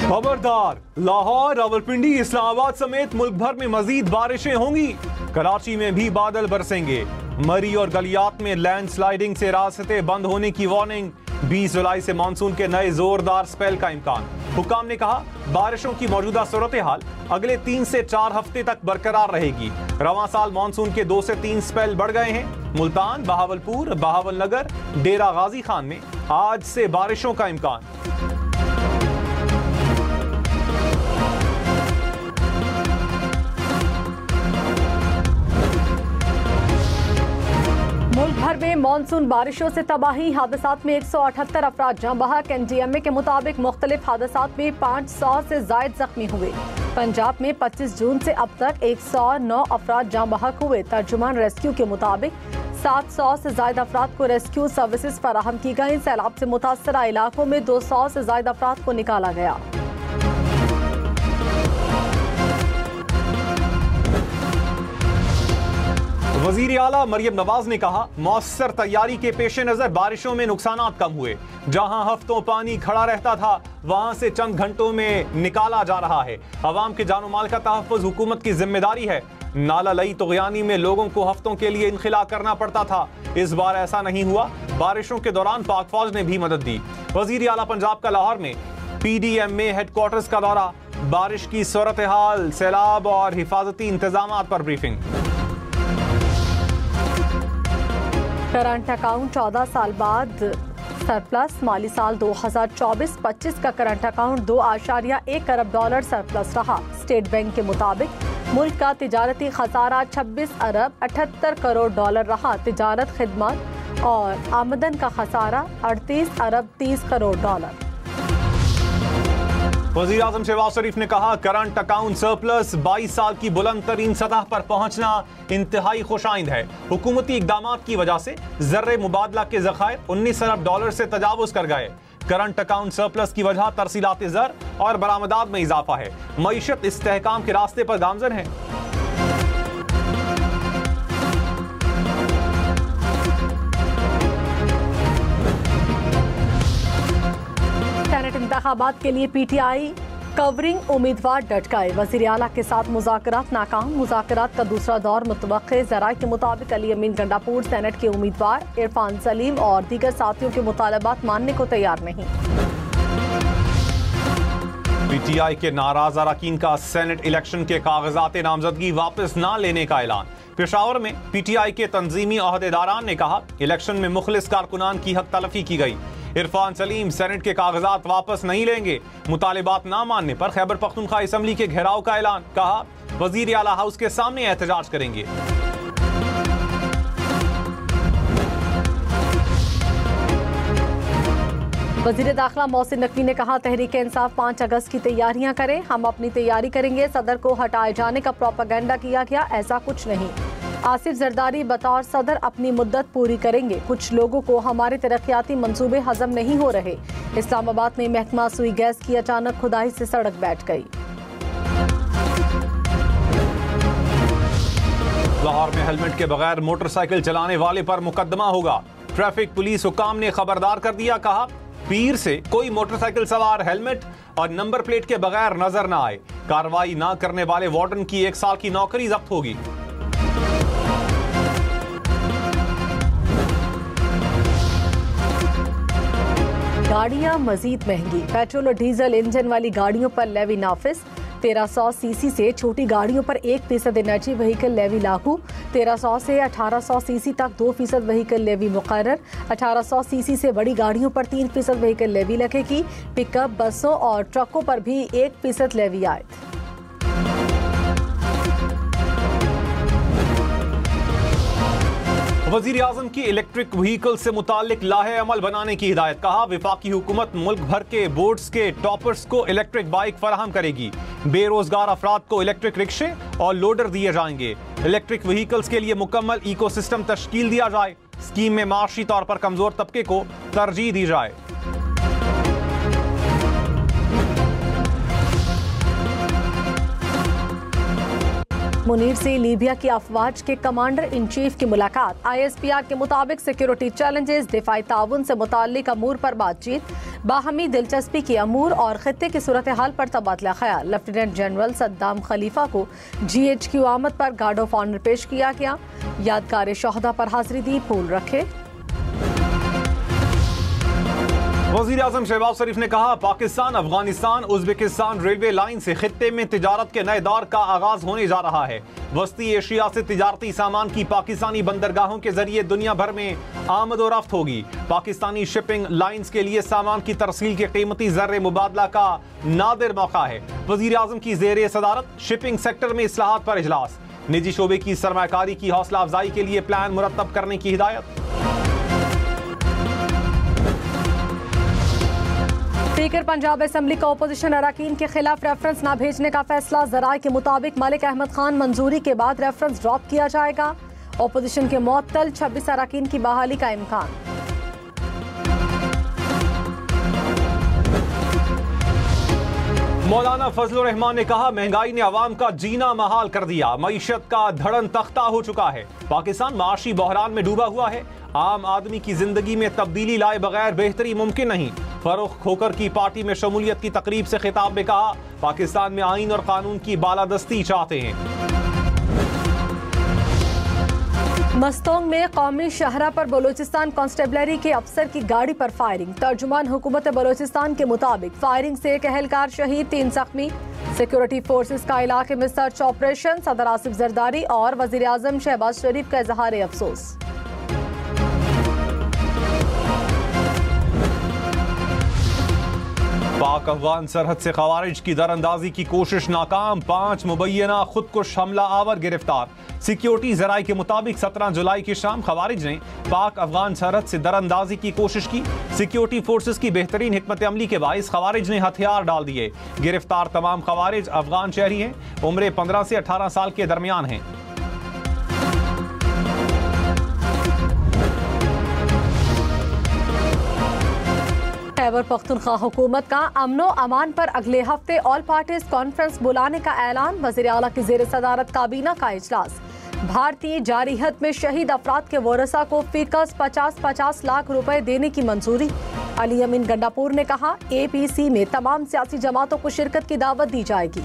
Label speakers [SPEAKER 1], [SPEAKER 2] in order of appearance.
[SPEAKER 1] खबरदार, लाहौर, रावलपिंडी, इस्लामाबाद समेत मुल्क भर में मजीद बारिशें होंगी। कराची में भी बादल बरसेंगे। मरी और गलियात में लैंडस्लाइडिंग से रास्ते बंद होने की वार्निंग। 20 जुलाई से मानसून के नए जोरदार स्पेल का इम्कान। हुक्काम ने कहा, बारिशों की मौजूदा सूरत हाल अगले 3 से 4 हफ्ते तक बरकरार रहेगी। रवां साल मानसून के 2 से 3 स्पेल बढ़ गए हैं। मुल्तान, बहावलपुर, बहावलनगर, डेरा गाजी खान में आज से बारिशों का इम्कान।
[SPEAKER 2] मुल्क भर में मानसून बारिशों से तबाही। हादसात में 178 अफराद जहां बहक। एनडीएमए के मुताबिक मुख्तलिफ हादसात में 500 से जायद जख्मी हुए। पंजाब में 25 जून से अब तक 109 अफराद जहां बहक हुए। तर्जुमान रेस्क्यू के मुताबिक 700 से जायद अफराद को रेस्क्यू सर्विसेज फराहम की गई। सैलाब से मुतासरा इलाकों में 200 से जायद अफराद को निकाला गया।
[SPEAKER 1] वजीर आला मरियम नवाज ने कहा, मौसर तैयारी के पेश नजर बारिशों में नुकसानात कम हुए। जहां हफ्तों पानी खड़ा रहता था वहां से चंद घंटों में निकाला जा रहा है। अवाम के जानो माल का तहफ़्फ़ुज़ हुकूमत की जिम्मेदारी है। नाला लई तुग़यानी में लोगों को हफ्तों के लिए इनखिला करना पड़ता था, इस बार ऐसा नहीं हुआ। बारिशों के दौरान पाक फौज ने भी मदद दी। वजीर आला पंजाब का लाहौर में PDMA हेडक्वार्टर्स का दौरा। बारिश की सूरत हाल, सैलाब और हिफाजती इंतजाम पर ब्रीफिंग।
[SPEAKER 2] करंट अकाउंट 14 साल बाद सरप्लस। माली साल 2024-25 का करंट अकाउंट $2.1 अरब सरप्लस रहा। स्टेट बैंक के मुताबिक मुल्क का तिजारती खसारा $26 अरब 78 करोड़ रहा। तिजारत, खिदमत और आमदन का खसारा $38 अरब 30 करोड़।
[SPEAKER 1] वज़ीर आज़म शहबाज शरीफ ने कहा, करंट अकाउंट सरप्लस 22 साल की बुलंद तरीन सतह पर पहुंचना इंतहाई खुशाइंद है। हुकूमती इक़दामात की वजह से ज़र्रे मुबादला के ज़खायर $19 अरब से तजावुज़ कर गए। करंट अकाउंट सरप्लस की वजह तरसीलात ज़र और बरामदात में इजाफा है। मईशत इस्तेहकाम के रास्ते पर गामज़न है।
[SPEAKER 2] सेनेट इंतखाबात के लिए PTI कवरिंग उम्मीदवार डट गए। वज़ीर आला के साथ मुज़ाकरात नाकाम। मुज़ाकरात का दूसरा दौर मुतवक्के। ज़राए के मुताबिक अली अमीन गंडापुर सेनेट के उम्मीदवार इरफान सलीम और दीगर साथियों के मुतालबात मानने को तैयार नहीं।
[SPEAKER 1] PTI के नाराज अरकान का सेनेट इलेक्शन के कागजात नामजदगी वापस न लेने का ऐलान। पेशावर में PTI के तंजीमी अहदेदारान ने कहा, इलेक्शन में मुखलिस कारकुनान की हक तलफी की गई। इरफान सलीम सेनेट के कागजात वापस नहीं लेंगे। मुतालिबात न मानने पर खैबर पख्तूनख्वा असम्बली के घेराव का ऐलान। कहा, वजीर आला हाउस के सामने एहतजाज करेंगे।
[SPEAKER 2] वज़ीर दाखिला मोहसिन नकवी ने कहा, तहरीक इंसाफ 5 अगस्त की तैयारियां करें। हम अपनी तैयारी करेंगे। सदर को हटाए जाने का प्रोपेगेंडा किया गया, ऐसा कुछ नहीं। आसिफ जरदारी बतौर सदर अपनी मुद्दत पूरी करेंगे। कुछ लोगों को हमारे तरक्याती मंसूबे हजम नहीं हो रहे। इस्लामाबाद में महकमा सुई गैस की अचानक खुदाई से सड़क बैठ गई।
[SPEAKER 1] लाहौर में हेलमेट के बगैर मोटरसाइकिल चलाने वाले पर मुकदमा होगा। ट्रैफिक पुलिस हुकाम ने खबरदार कर दिया। कहा, पीर से कोई मोटरसाइकिल सवार हेलमेट और नंबर प्लेट के बगैर नजर न आए। कार्रवाई न करने वाले वार्डन की 1 साल की नौकरी जब्त होगी।
[SPEAKER 2] गाड़ियां मजीद महंगी। पेट्रोल और डीजल इंजन वाली गाड़ियों पर लेवी नाफिज। 1300 सीसी से छोटी गाड़ियों पर 1% एनर्जी व्हीकल लेवी लागू। 1300 से 1800 सीसी तक 2% व्हीकल लेवी मुकर्रर। 1800 सीसी से बड़ी गाड़ियों पर 3% व्हीकल लेवी लगेगी। पिकअप, बसों और ट्रकों पर भी 1% लेवी आयद।
[SPEAKER 1] वजीर आजम की इलेक्ट्रिक व्हीकल से मुतालिक लाहे अमल बनाने की हिदायत। कहा, विफाकी हुकूमत मुल्क भर के बोर्ड्स के टॉपर्स को इलेक्ट्रिक बाइक फराहम करेगी। बेरोजगार अफराद को इलेक्ट्रिक रिक्शे और लोडर दिए जाएंगे। इलेक्ट्रिक व्हीकल्स के लिए मुकम्मल इकोसिस्टम तश्कील दिया जाए। स्कीम में माशी तौर पर कमजोर तबके को तरजीह दी जाए।
[SPEAKER 2] मुनीर से लीबिया की अफवाज के कमांडर इन चीफ की मुलाकात। ISPR के मुताबिक सिक्योरिटी चैलेंजेस, दिफाई ताउन से मुताल्लिक अमूर पर बातचीत, बाहमी दिलचस्पी की अमूर और खित्ते की सूरत हाल पर तबादला ख्याल। लेफ्टिनेंट जनरल सद्दाम खलीफा को GHQ आमद पर गार्ड ऑफ ऑनर पेश किया गया। यादगार शोहदा पर हाजिरी दी, फूल रखे।
[SPEAKER 1] वज़ीर आज़म शहबाज शरीफ ने कहा, Pakistan Afghanistan Uzbekistan railway line से खित्ते में तिजारत के नए दौर का आगाज होने जा रहा है। वस्ती एशिया से तिजारती सामान की पाकिस्तानी बंदरगाहों के जरिए दुनिया भर में आमद और रफ्त होगी। पाकिस्तानी शिपिंग लाइन्स के लिए सामान की तरसील के कीमती ज़र्रे मुबादला का नादिर मौका है। वज़ीर आज़म की ज़ेरे सदारत शिपिंग सेक्टर में इस्लाहात पर इजलास। निजी शोबे की सरमायाकारी की हौसला अफजाई के लिए प्लान मुरतब करने की हिदायत।
[SPEAKER 2] स्पीकर पंजाब असेंबली का ओपोजिशन अरकान के खिलाफ रेफरेंस न भेजने का फैसला। ज़राए के मुताबिक मलिक अहमद खान मंजूरी के बाद रेफरेंस ड्रॉप किया जाएगा। ओपोजिशन के मुअत्तल 26 अरकान की बहाली का इम्कान।
[SPEAKER 1] मौलाना फजलुर रहमान ने कहा, महंगाई ने अवाम का जीना महाल कर दिया, मईशत का धड़न तख्ता हो चुका है। पाकिस्तान माशी बहरान में डूबा हुआ है। आम आदमी की जिंदगी में तब्दीली लाए बगैर बेहतरी मुमकिन नहीं। फरूख खोकर की पार्टी में शमूलियत की तकरीब से खिताब में कहा, पाकिस्तान में आईन और कानून की बालादस्ती चाहते हैं।
[SPEAKER 2] मस्तोंग में कौमी शहरा पर बलूचिस्तान कांस्टेबलरी के अफसर की गाड़ी पर फायरिंग। तर्जुमान हुकूमत बलूचिस्तान के मुताबिक फायरिंग से एक अहलकार शहीद, 3 जख्मी। सिक्योरिटी फोर्सेस का इलाके में सर्च ऑपरेशन। सदर आसिफ जरदारी और वजीर आजम शहबाज शरीफ का इजहार अफसोस।
[SPEAKER 1] पाक अफगान सरहद से खवारिज की दरअंदाजी की कोशिश नाकाम। 5 मुबैना खुदकुश हमला आवर गिरफ्तार। सिक्योरिटी जराये के मुताबिक 17 जुलाई की शाम खवारिज ने पाक अफगान सरहद से दरअंदाजी की कोशिश की। सिक्योरिटी फोर्सेस की बेहतरीन हिकमत अमली के बाइस खवारिज ने हथियार डाल दिए। गिरफ्तार तमाम खवारिज अफगान शहरी हैं, उम्र 15 से 18 साल के दरमियान हैं।
[SPEAKER 2] खैबर पख्तूनख्वा हुकूमत का अमनो अमान पर अगले हफ्ते ऑल पार्टीज कॉन्फ्रेंस बुलाने का ऐलान। वज़ीर आला की ज़ेर सदारत काबीना का इजलास। भारतीय जारिहत में शहीद अफराद के वरसा को फीकस 50-50 लाख रुपए देने की मंजूरी। अली अमीन गंडापुर ने कहा, APC में तमाम सियासी जमातों को शिरकत की दावत दी जाएगी।